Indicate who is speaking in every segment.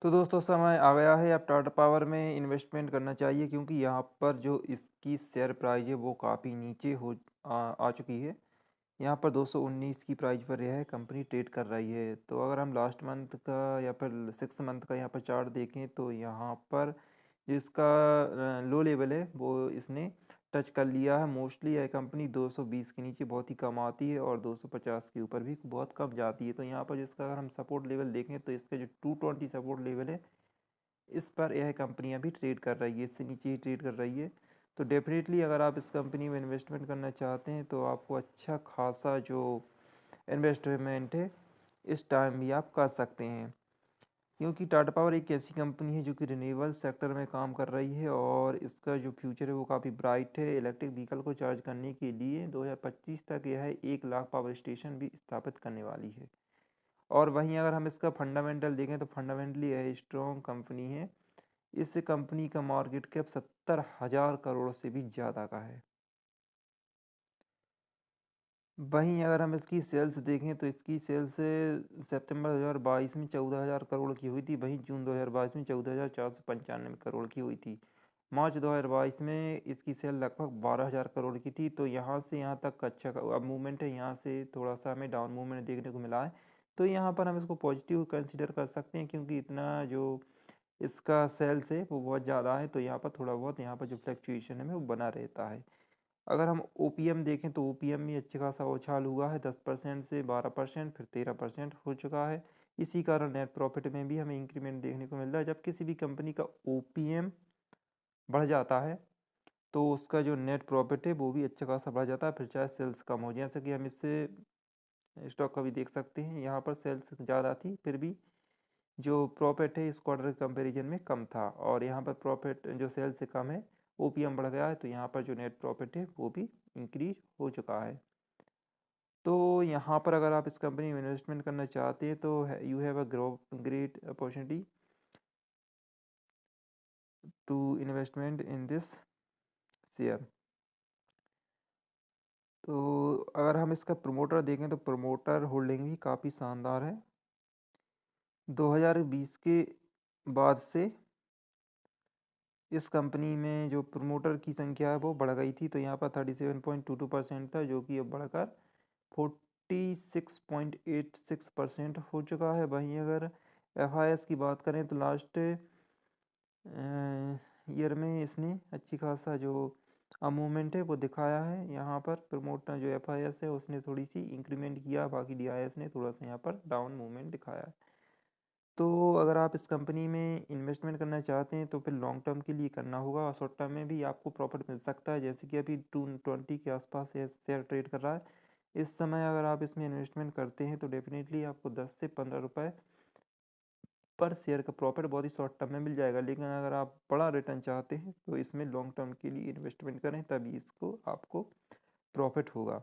Speaker 1: तो दोस्तों समय आ गया है अब टाटा पावर में इन्वेस्टमेंट करना चाहिए क्योंकि यहाँ पर जो इसकी शेयर प्राइस है वो काफ़ी नीचे आ चुकी है। यहाँ पर 219 की प्राइस पर यह कंपनी ट्रेड कर रही है। तो अगर हम लास्ट मंथ का या फिर 6 मंथ का यहाँ पर चार्ट देखें तो यहाँ पर जो इसका लो लेवल है वो इसने टच कर लिया है। मोस्टली यह कंपनी 220 के नीचे बहुत ही कम आती है और 250 के ऊपर भी बहुत कम जाती है। तो यहाँ पर जिसका अगर हम सपोर्ट लेवल देखें तो इसका जो 220 सपोर्ट लेवल है इस पर यह कंपनी अभी ट्रेड कर रही है, इससे नीचे ही ट्रेड कर रही है। तो डेफिनेटली अगर आप इस कंपनी में इन्वेस्टमेंट करना चाहते हैं तो आपको अच्छा खासा जो इन्वेस्टमेंट है इस टाइम भी आप कर सकते हैं, क्योंकि टाटा पावर एक ऐसी कंपनी है जो कि रिन्यूएबल सेक्टर में काम कर रही है और इसका जो फ्यूचर है वो काफ़ी ब्राइट है। इलेक्ट्रिक व्हीकल को चार्ज करने के लिए 2025 तक यह 1 लाख पावर स्टेशन भी स्थापित करने वाली है। और वहीं अगर हम इसका फंडामेंटल देखें तो फंडामेंटली यह स्ट्रॉन्ग कंपनी है। इस कंपनी का मार्केट कैप 70,000 करोड़ से भी ज़्यादा का है। वहीं अगर हम इसकी सेल्स देखें तो इसकी सेल्स सितंबर 2022 में 14,000 करोड़ की हुई थी, वहीं जून 2022 में 14,495 करोड़ की हुई थी। मार्च 2022 में इसकी सेल लगभग 12,000 करोड़ की थी। तो यहाँ से यहाँ तक का अच्छा अब मूवमेंट है, यहाँ से थोड़ा सा हमें डाउन मूवमेंट देखने को मिला है। तो यहाँ पर हम इसको पॉजिटिव कंसिडर कर सकते हैं क्योंकि इतना जो इसका सेल्स है वो बहुत ज़्यादा है। तो यहाँ पर थोड़ा बहुत यहाँ पर जो फ्लक्चुएशन है वो बना रहता है। अगर हम ओपीएम देखें तो ओपीएम में अच्छे खासा उछाल हुआ है, 10% से 12%, फिर 13% हो चुका है। इसी कारण नेट प्रॉफिट में भी हमें इंक्रीमेंट देखने को मिल रहा है। जब किसी भी कंपनी का ओपीएम बढ़ जाता है तो उसका जो नेट प्रॉफिट है वो भी अच्छा खासा बढ़ जाता है, फिर चाहे सेल्स कम हो। जैसे कि हम इससे स्टॉक का भी देख सकते हैं, यहाँ पर सेल्स ज़्यादा थी फिर भी जो प्रॉफिट है इस क्वार्टर के कंपैरिजन में कम था, और यहाँ पर प्रॉफिट जो सेल से कम है, ओपीएम बढ़ गया है तो यहाँ पर जो नेट प्रॉफिट है वो भी इंक्रीज हो चुका है। तो यहाँ पर अगर आप इस कंपनी में इन्वेस्टमेंट करना चाहते हैं तो you have a great opportunity to investment in this share. तो अगर हम इसका प्रमोटर देखें तो प्रमोटर होल्डिंग भी काफ़ी शानदार है। 2020 के बाद से इस कंपनी में जो प्रमोटर की संख्या है वो बढ़ गई थी। तो यहाँ पर 37.22% था जो कि अब बढ़कर 46.86% हो चुका है। वहीं अगर एफआईएस की बात करें तो लास्ट ईयर में इसने अच्छी खासा जो मूवमेंट है वो दिखाया है। यहाँ पर प्रमोटर जो एफआईएस है उसने थोड़ी सी इंक्रीमेंट किया, बाकी डीआईएस ने थोड़ा सा यहाँ पर डाउन मूवमेंट दिखाया है। तो अगर आप इस कंपनी में इन्वेस्टमेंट करना चाहते हैं तो फिर लॉन्ग टर्म के लिए करना होगा और शॉर्ट टर्म में भी आपको प्रॉफिट मिल सकता है। जैसे कि अभी 220 के आसपास ये शेयर ट्रेड कर रहा है। इस समय अगर आप इसमें इन्वेस्टमेंट करते हैं तो डेफिनेटली आपको 10 से 15 रुपये पर शेयर का प्रॉफिट बहुत ही शॉर्ट टर्म में मिल जाएगा। लेकिन अगर आप बड़ा रिटर्न चाहते हैं तो इसमें लॉन्ग टर्म के लिए इन्वेस्टमेंट करें, तभी इसको आपको प्रॉफिट होगा।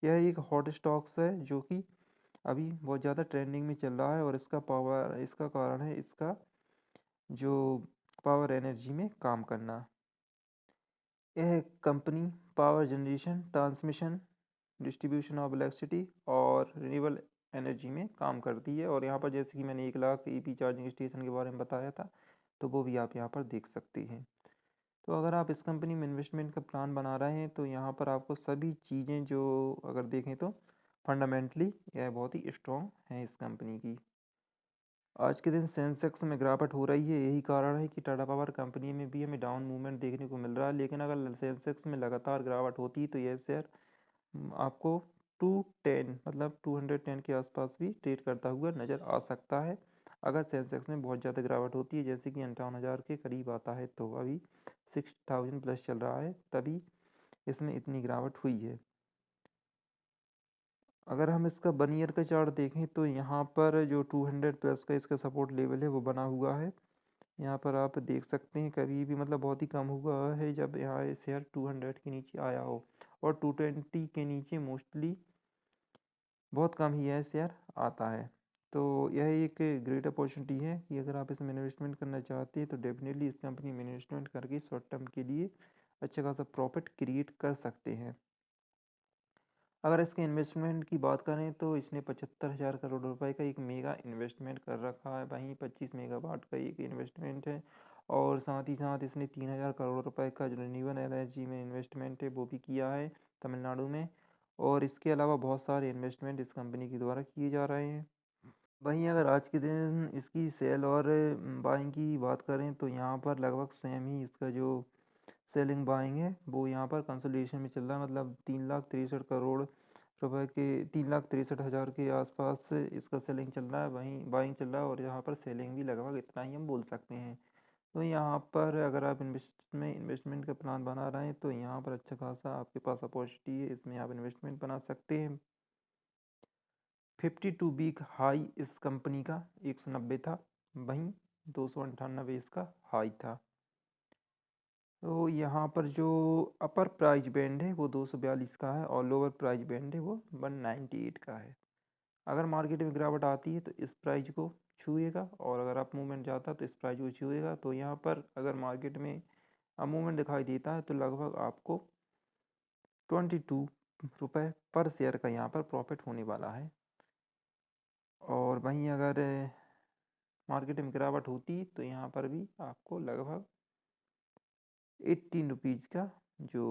Speaker 1: यह एक हॉट स्टॉक्स है जो कि अभी बहुत ज़्यादा ट्रेंडिंग में चल रहा है और इसका कारण है इसका जो पावर एनर्जी में काम करना। यह company power generation, transmission, distribution of electricity और रिन्यूएबल एनर्जी में काम करती है। और यहाँ पर जैसे कि मैंने 1 लाख ईपी चार्जिंग स्टेशन के बारे में बताया था तो वो भी आप यहाँ पर देख सकते हैं। तो अगर आप इस कंपनी में इन्वेस्टमेंट का प्लान बना रहे हैं तो यहाँ पर आपको सभी चीज़ें जो अगर देखें तो फंडामेंटली यह बहुत ही स्ट्रॉन्ग है इस कंपनी की। आज के दिन सेंसेक्स में गिरावट हो रही है, यही कारण है कि टाटा पावर कंपनी में भी हमें डाउन मूवमेंट देखने को मिल रहा है। लेकिन अगर सेंसेक्स में लगातार गिरावट होती तो यह शेयर आपको 210 मतलब 210 के आसपास भी ट्रेड करता हुआ नज़र आ सकता है। अगर सेंसेक्स में बहुत ज़्यादा गिरावट होती है जैसे कि 58,000 के करीब आता है, तो अभी 6000 प्लस चल रहा है तभी इसमें इतनी गिरावट हुई है। अगर हम इसका 1 ईयर का चार्ट देखें तो यहाँ पर जो 200 प्लस का इसका सपोर्ट लेवल है वो बना हुआ है। यहाँ पर आप देख सकते हैं कभी भी मतलब बहुत ही कम हुआ है जब यहाँ ये शेयर 200 के नीचे आया हो, और 220 के नीचे मोस्टली बहुत कम ही यह शेयर आता है। तो यह एक ग्रेट अपॉर्चुनिटी है कि अगर आप इसमें इन्वेस्टमेंट करना चाहते हैं तो डेफिनेटली इस कंपनी में इन्वेस्टमेंट करके शॉर्ट टर्म के लिए अच्छा खासा प्रॉफिट क्रिएट कर सकते हैं। अगर इसके इन्वेस्टमेंट की बात करें तो इसने 75,000 करोड़ रुपए का एक मेगा इन्वेस्टमेंट कर रखा है, वहीं 25 मेगावाट का एक इन्वेस्टमेंट है और साथ ही साथ इसने 3,000 करोड़ रुपए का जो रिन्यूएबल एनर्जी में इन्वेस्टमेंट है वो भी किया है तमिलनाडु में। और इसके अलावा बहुत सारे इन्वेस्टमेंट इस कंपनी के द्वारा किए जा रहे हैं। वहीं अगर आज के दिन इसकी सेल और बाइंग की बात करें तो यहाँ पर लगभग सेम ही इसका जो सेलिंग बाइंग है वो यहाँ पर कंसोलिडेशन में चल रहा है, मतलब 3,63 करोड़ रुपए के 3,63,000 के आसपास इसका सेलिंग चल रहा है, वहीं बाइंग चल रहा है और यहाँ पर सेलिंग भी लगभग इतना ही हम बोल सकते हैं। तो यहाँ पर अगर आप इन्वेस्टमेंट का प्लान बना रहे हैं तो यहाँ पर अच्छा खासा आपके पास अपॉर्चुनिटी है, इसमें आप इन्वेस्टमेंट बना सकते हैं। 52 वीक हाई इस कंपनी का 190 था, वहीं 298 इसका हाई था। तो यहाँ पर जो अपर प्राइस बैंड है वो 242 का है और लोअर प्राइस बैंड है वो 198 का है। अगर मार्केट में गिरावट आती है तो इस प्राइस को छुएगा और अगर अप मूवमेंट जाता है तो इस प्राइस को छुएगा। तो यहाँ पर अगर मार्केट में अप मूवमेंट दिखाई देता है तो लगभग आपको 22 रुपये पर शेयर का यहाँ पर प्रॉफिट होने वाला है। और वहीं अगर मार्केट में गिरावट होती तो यहाँ पर भी आपको लगभग 18 रुपीज़ का जो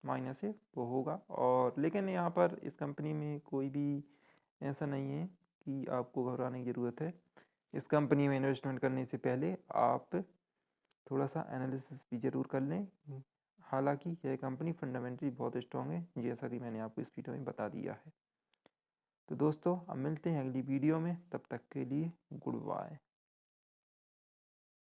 Speaker 1: माइनस है वो होगा। और लेकिन यहाँ पर इस कंपनी में कोई भी ऐसा नहीं है कि आपको घबराने की ज़रूरत है। इस कंपनी में इन्वेस्टमेंट करने से पहले आप थोड़ा सा एनालिसिस भी ज़रूर कर लें। हालांकि यह कंपनी फंडामेंटली बहुत स्ट्रॉन्ग है, जैसा कि मैंने आपको इस वीडियो में बता दिया है। तो दोस्तों अब मिलते हैं अगली वीडियो में, तब तक के लिए गुड बाय।